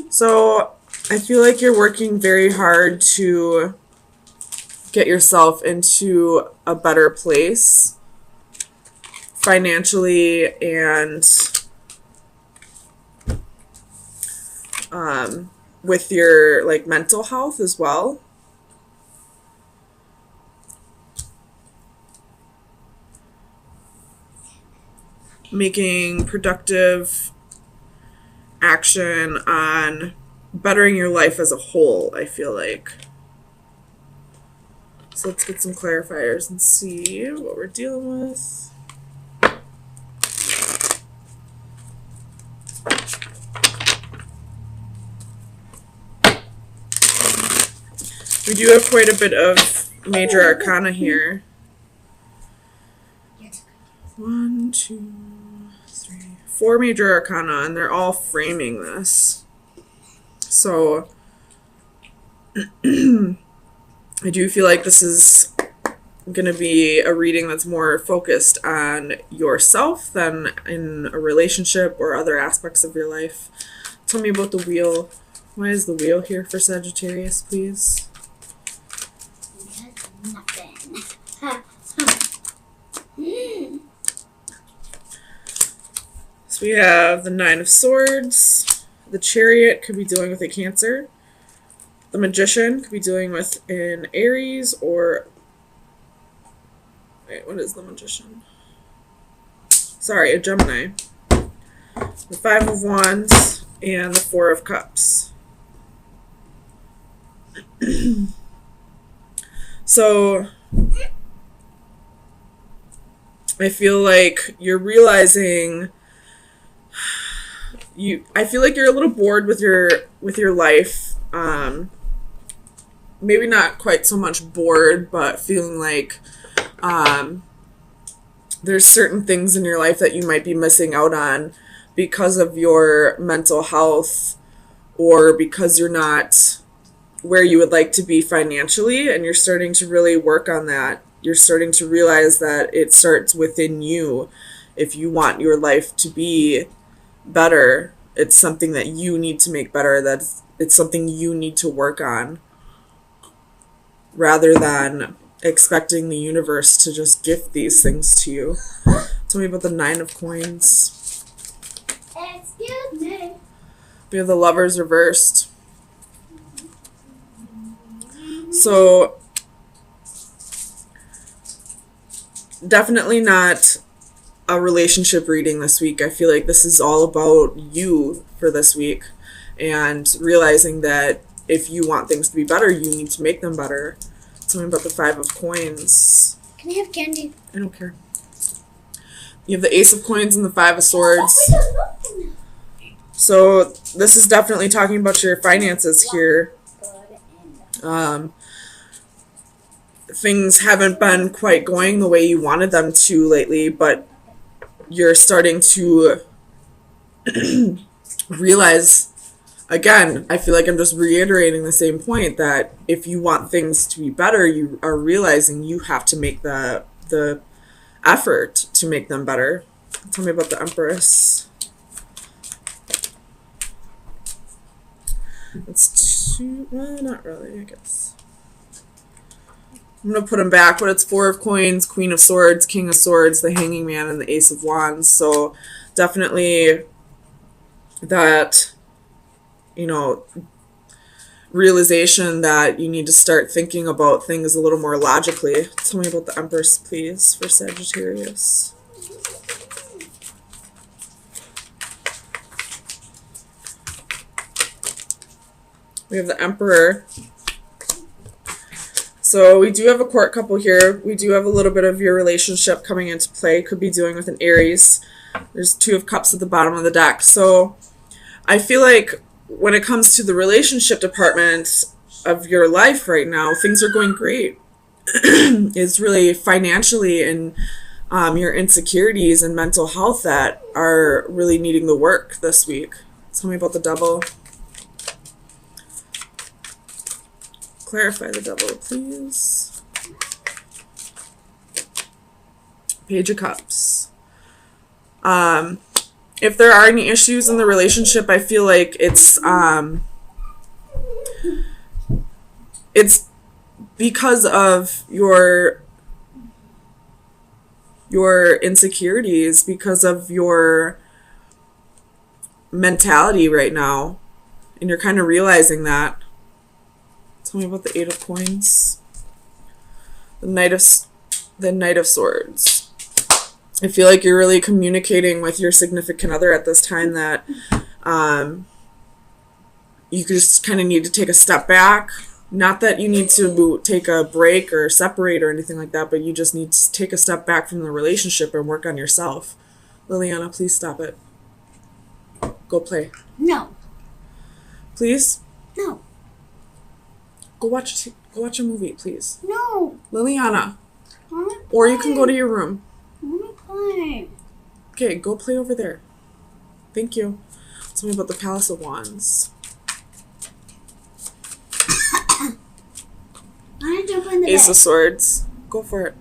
So I feel like you're working very hard to get yourself into a better place financially and with your like mental health as well. Making productive action on bettering your life as a whole, I feel like. So let's get some clarifiers and see what we're dealing with. We do have quite a bit of major arcana here. 1, 2, 3, 4 major arcana, and they're all framing this. So I do feel like this is going to be a reading that's more focused on yourself than in a relationship or other aspects of your life. Tell me about the wheel. Why is the wheel here for Sagittarius, please? Nothing. So we have the 9 of Swords. The Chariot could be dealing with a Cancer. The Magician could be dealing with an Aries or... Wait, what is the Magician? Sorry, a Gemini. The 5 of Wands and the 4 of Cups. So I feel like you're realizing I feel like you're a little bored with your life. Maybe not quite so much bored, but feeling like there's certain things in your life that you might be missing out on because of your mental health or because you're not where you would like to be financially, and you're starting to really work on that. You're starting to realize that it starts within you. If you want your life to be better, it's something that you need to make better, it's something you need to work on, rather than expecting the universe to just gift these things to you. Tell me about the 9 of Coins. Excuse me. We have the Lovers reversed. So definitely not a relationship reading this week. I feel like this is all about you for this week, and realizing that if you want things to be better, you need to make them better. Tell me about the 5 of Coins. Can I have candy? I don't care. You have the Ace of Coins and the 5 of Swords. So this is definitely talking about your finances here. Things haven't been quite going the way you wanted them to lately, but you're starting to realize, again, I feel like I'm just reiterating the same point, that if you want things to be better, you are realizing you have to make the effort to make them better. Tell me about the Empress. It's 2, well, not really, I guess. I'm going to put them back, but it's 4 of Coins, Queen of Swords, King of Swords, the Hanging Man, and the Ace of Wands. So definitely that, realization that you need to start thinking about things a little more logically. Tell me about the Empress, please, for Sagittarius. We have the Emperor. So we do have a court couple here. We do have a little bit of your relationship coming into play. Could be dealing with an Aries. There's 2 of Cups at the bottom of the deck. So I feel like when it comes to the relationship department of your life right now, things are going great. It's really financially and your insecurities and mental health that are really needing the work this week. Tell me about the Devil. Clarify the Devil, please. Page of Cups. if there are any issues in the relationship, I feel like it's because of your insecurities, because of your mentality right now, and you're kind of realizing that. Tell me about the Eight of Coins. The Knight of Swords. I feel like you're really communicating with your significant other at this time that you just kind of need to take a step back. Not that you need to take a break or separate or anything like that, but you just need to take a step back from the relationship and work on yourself. Liliana, please stop it. Go play. No. Please? No. Go watch a movie, please. No. Liliana. I wanna play. Or you can go to your room. I want to play. Okay, go play over there. Thank you. Tell me about the Palace of Wands. I want to jump in the Ace bed. of Swords. Go for it.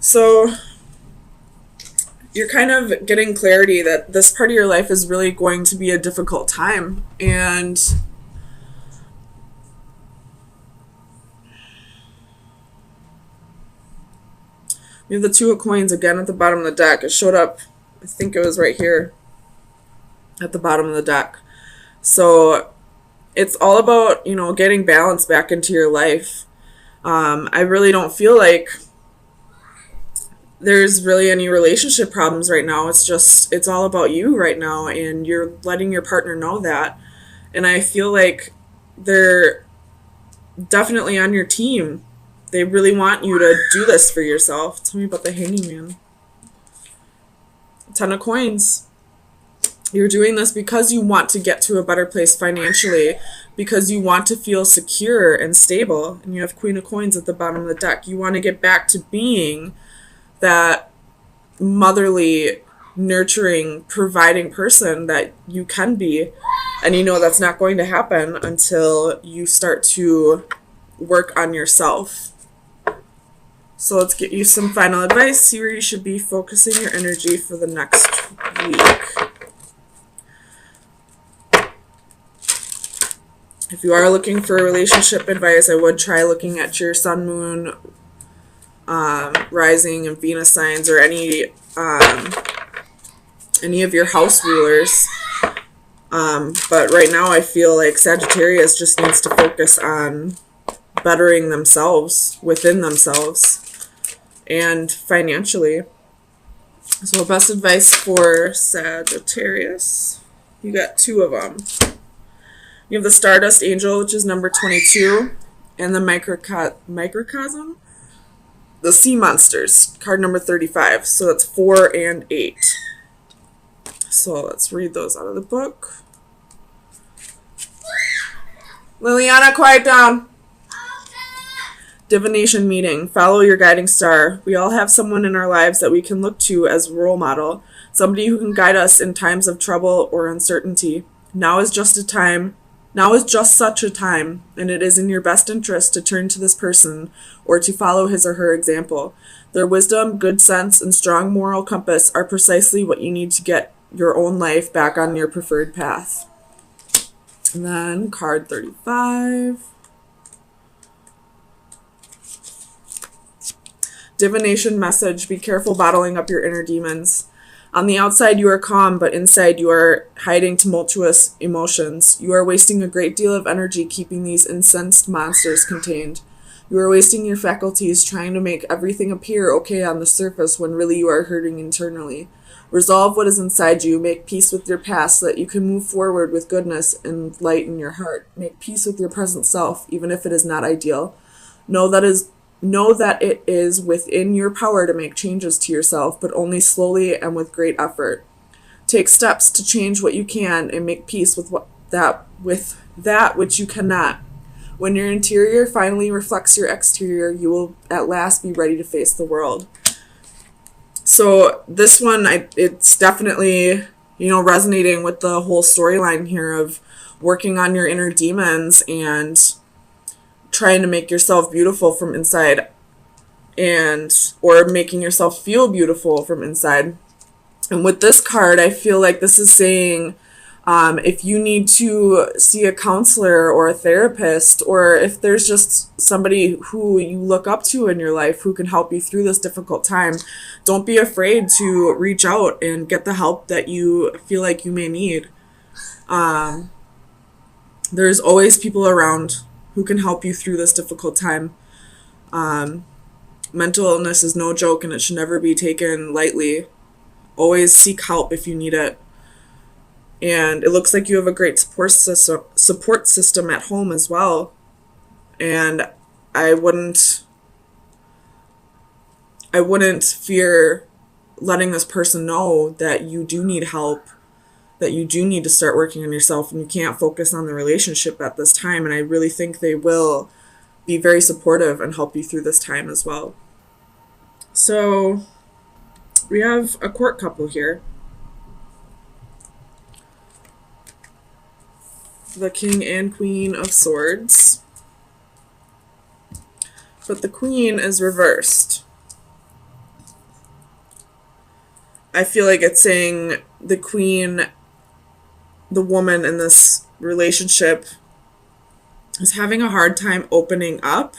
So, you're kind of getting clarity that this part of your life is really going to be a difficult time. And we have the Two of Coins again at the bottom of the deck. It showed up, I think it was right here at the bottom of the deck. So it's all about, getting balance back into your life. I really don't feel like there's really any relationship problems right now. It's all about you right now, and you're letting your partner know that. And I feel like they're definitely on your team. They really want you to do this for yourself. Tell me about the Hanging Man. Ten of Coins. You're doing this because you want to get to a better place financially, because you want to feel secure and stable. And you have Queen of Coins at the bottom of the deck. You want to get back to being that motherly, nurturing, providing person that you can be. And you know that's not going to happen until you start to work on yourself. So let's get you some final advice. See where you should be focusing your energy for the next week. If you are looking for relationship advice, I would try looking at your sun, moon, rising, and Venus signs, or any of your house rulers. But right now I feel like Sagittarius just needs to focus on bettering themselves within themselves and financially. So best advice for Sagittarius. You got two of them. You have the Stardust Angel, which is number 22, and the Microcosm, the Sea Monsters, card number 35. So that's 4 and 8. So let's read those out of the book. Liliana, quiet down. Divination meeting. Follow your guiding star. We all have someone in our lives that we can look to as a role model, somebody who can guide us in times of trouble or uncertainty. Now is just such a time, and it is in your best interest to turn to this person or to follow his or her example. Their wisdom, good sense, and strong moral compass are precisely what you need to get your own life back on your preferred path. And then card 35. Divination message. Be careful bottling up your inner demons. On the outside you are calm, but inside you are hiding tumultuous emotions. You are wasting a great deal of energy keeping these incensed monsters contained. You are wasting your faculties trying to make everything appear okay on the surface when really you are hurting internally. Resolve what is inside you. Make peace with your past so that you can move forward with goodness and light in your heart. Make peace with your present self, even if it is not ideal. Know that it is within your power to make changes to yourself, but only slowly and with great effort. Take steps to change what you can and make peace with that which you cannot. When your interior finally reflects your exterior, you will at last be ready to face the world. So this one, it's definitely, resonating with the whole storyline here of working on your inner demons and trying to make yourself beautiful from inside, or making yourself feel beautiful from inside. And with this card, I feel like this is saying if you need to see a counselor or a therapist, or if there's just somebody who you look up to in your life who can help you through this difficult time, don't be afraid to reach out and get the help that you feel like you may need. There's always people around who can help you through this difficult time. Mental illness is no joke, and it should never be taken lightly. Always seek help if you need it. And it looks like you have a great support system at home as well. And I wouldn't fear letting this person know that you do need help, that you do need to start working on yourself, and you can't focus on the relationship at this time. And I really think they will be very supportive and help you through this time as well. So we have a court couple here. The King and Queen of Swords. But the Queen is reversed. I feel like it's saying the Queen, the woman in this relationship, is having a hard time opening up.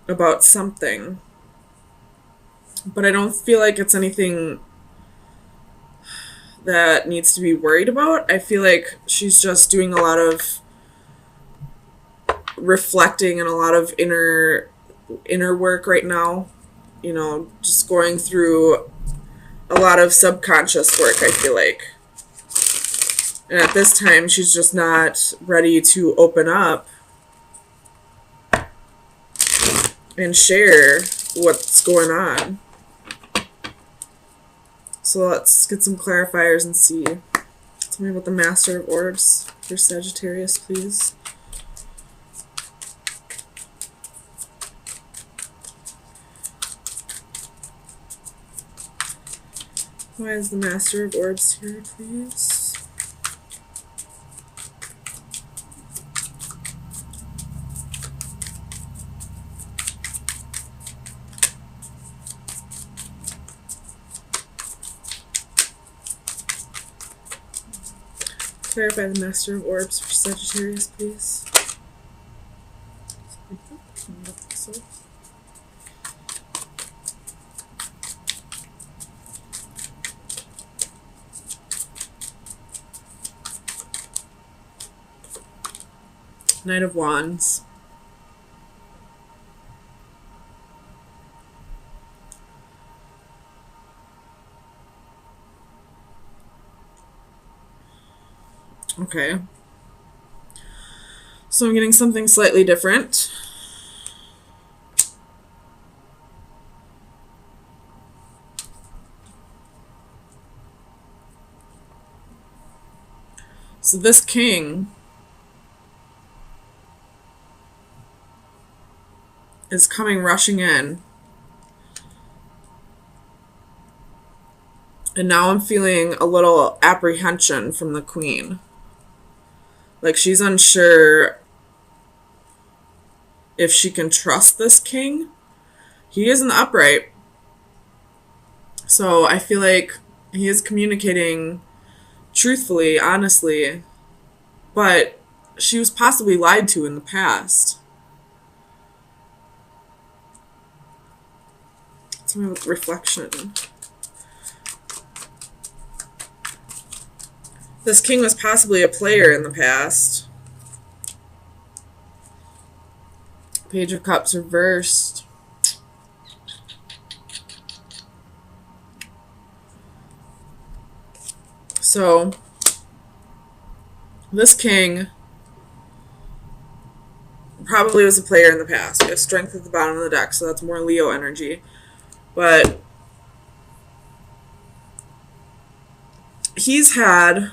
About something. But I don't feel like it's anything that needs to be worried about. I feel like she's just doing a lot of reflecting and a lot of inner work right now. You know, just going through a lot of subconscious work, I feel like. And at this time, she's just not ready to open up and share what's going on. So let's get some clarifiers and see. Tell me about the Master of Orbs for Sagittarius, please. Why is the Master of Orbs here, please? Clarify the Master of Orbs for Sagittarius, please. Knight of Wands. Okay. So I'm getting something slightly different. So this king is coming rushing in. And now I'm feeling a little apprehension from the queen. Like she's unsure if she can trust this king. He is in the upright. So I feel like he is communicating truthfully, honestly. But she was possibly lied to in the past. It's my reflection. This king was possibly a player in the past. Page of Cups reversed. So, this king probably was a player in the past. We have Strength at the bottom of the deck, so that's more Leo energy. But he's had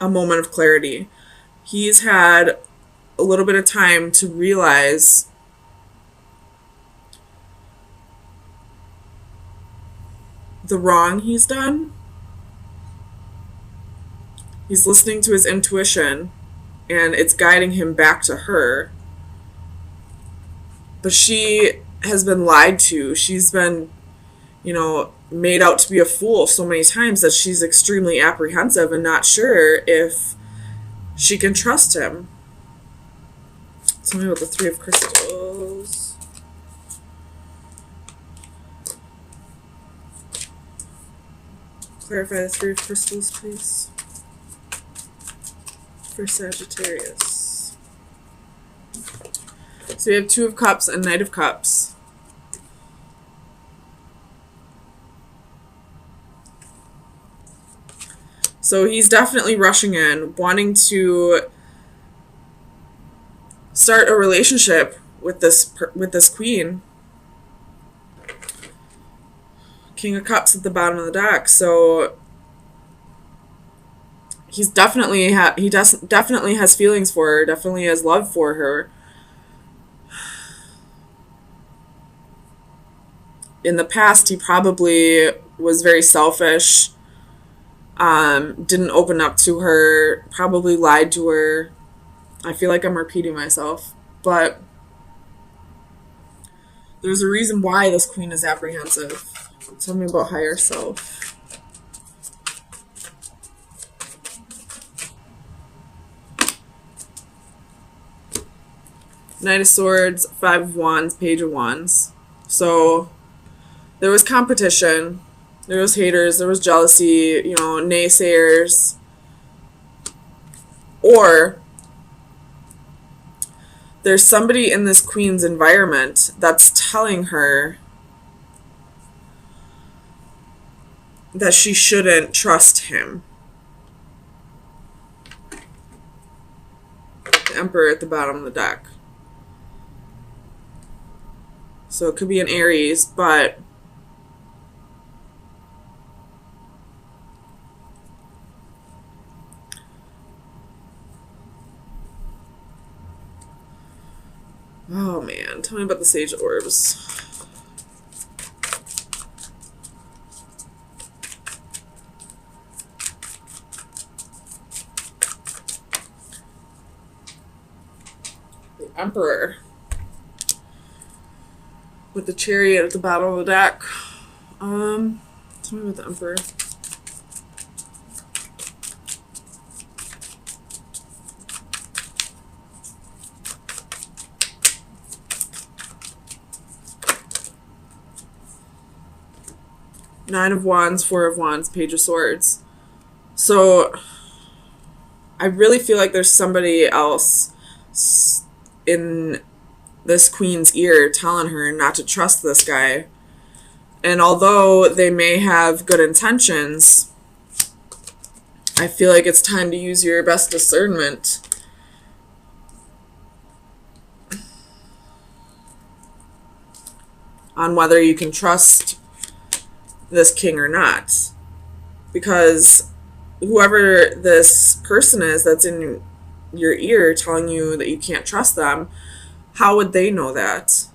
a moment of clarity. He's had a little bit of time to realize the wrong he's done. He's listening to his intuition, and it's guiding him back to her. But she has been lied to. She's been, made out to be a fool so many times that she's extremely apprehensive and not sure if she can trust him. Tell me about the Three of Crystals. Clarify the Three of Crystals, please. For Sagittarius. So we have Two of Cups and Knight of Cups. So he's definitely rushing in, wanting to start a relationship with this queen. King of Cups at the bottom of the deck. So he's definitely definitely has feelings for her, definitely has love for her. In the past, he probably was very selfish, didn't open up to her, probably lied to her. I feel like I'm repeating myself, but there's a reason why this queen is apprehensive. Tell me about higher self. Knight of Swords, Five of Wands, Page of Wands. So there was competition, there was haters, there was jealousy, naysayers. Or there's somebody in this queen's environment that's telling her that she shouldn't trust him. The Emperor at the bottom of the deck. So it could be an Aries, but oh man, tell me about the Sage Orbs. The Emperor with the Chariot at the bottom of the deck. Tell me about the Emperor. Nine of Wands, Four of Wands, Page of Swords. So I really feel like there's somebody else in this queen's ear telling her not to trust this guy. And although they may have good intentions, I feel like it's time to use your best discernment on whether you can trust this king or not. Because whoever this person is that's in your ear telling you that you can't trust them, how would they know that?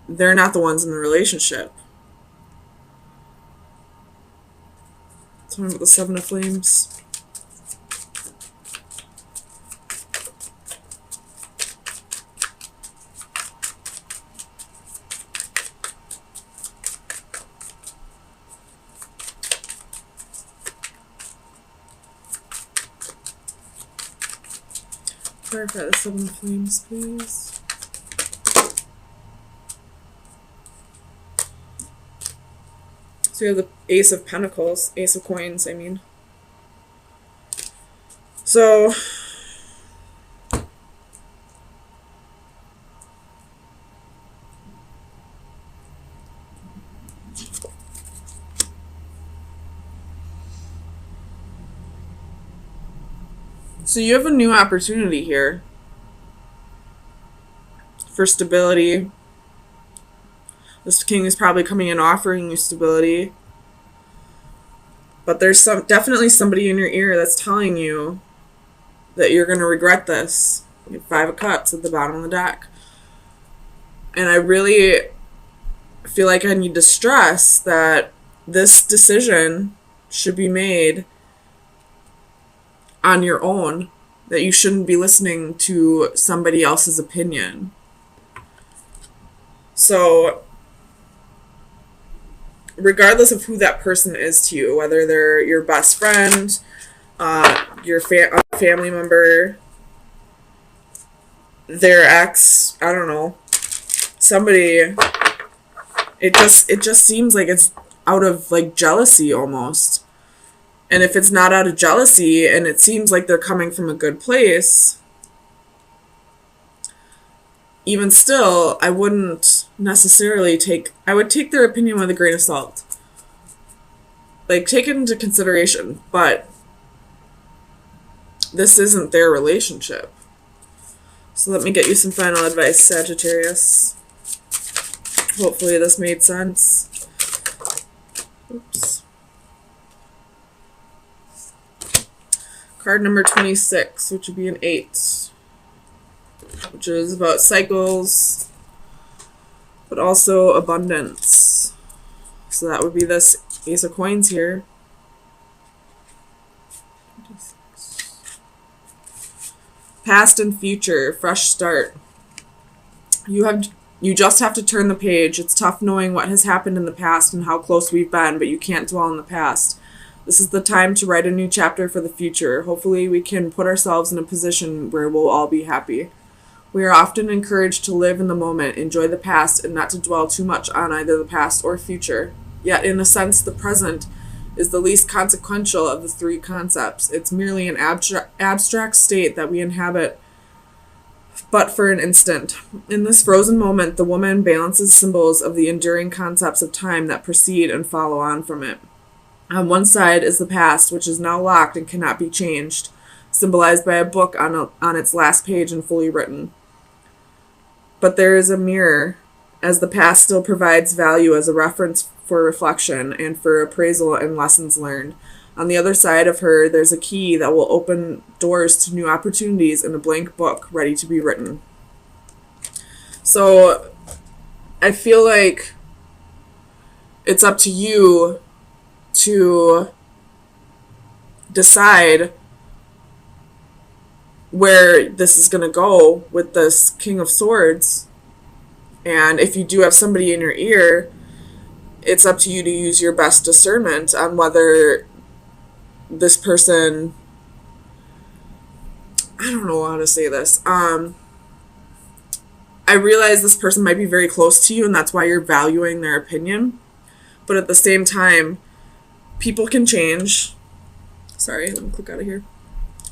They're not the ones in the relationship. Tell me about the Seven of Flames. Clarify the Seven of Flames, please. So you have the Ace of Pentacles, Ace of Coins, I mean. So you have a new opportunity here for stability. This king is probably coming in offering you stability. But there's definitely somebody in your ear that's telling you that you're going to regret this. You have Five of Cups at the bottom of the deck. And I really feel like I need to stress that this decision should be made on your own, that you shouldn't be listening to somebody else's opinion. So regardless of who that person is to you, whether they're your best friend, your family member, their ex, I don't know, somebody, it just seems like it's out of like jealousy almost. And if it's not out of jealousy and it seems like they're coming from a good place, even still, I wouldn't necessarily I would take their opinion with a grain of salt. Like, take it into consideration, but this isn't their relationship. So let me get you some final advice, Sagittarius. Hopefully this made sense. Oops. Card number 26, which would be an 8, which is about cycles, but also abundance. So that would be this Ace of Coins here. 26. Past and future, fresh start. You just have to turn the page. It's tough knowing what has happened in the past and how close we've been, but you can't dwell in the past. This is the time to write a new chapter for the future. Hopefully we can put ourselves in a position where we'll all be happy. We are often encouraged to live in the moment, enjoy the past, and not to dwell too much on either the past or future. Yet, in a sense, the present is the least consequential of the three concepts. It's merely an abstract state that we inhabit but for an instant. In this frozen moment, the woman balances symbols of the enduring concepts of time that precede and follow on from it. On one side is the past, which is now locked and cannot be changed, symbolized by a book on its last page and fully written. But there is a mirror, as the past still provides value as a reference for reflection and for appraisal and lessons learned. On the other side of her, there's a key that will open doors to new opportunities and a blank book ready to be written. So I feel like it's up to you to decide where this is going to go with this King of Swords. And if you do have somebody in your ear, it's up to you to use your best discernment on whether this person, I don't know how to say this. I realize this person might be very close to you and that's why you're valuing their opinion. But at the same time, people can change. Sorry, let me click out of here.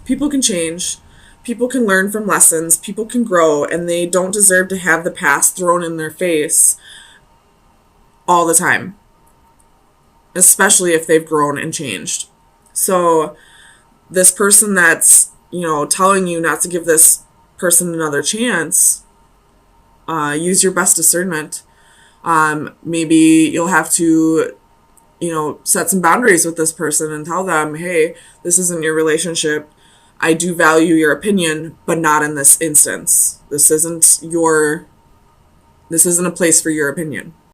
People can change. People can learn from lessons. People can grow, and they don't deserve to have the past thrown in their face all the time, especially if they've grown and changed. So this person that's, telling you not to give this person another chance, use your best discernment. Maybe you'll have to, set some boundaries with this person and tell them, hey, this isn't your relationship. I do value your opinion, but not in this instance. This isn't a place for your opinion.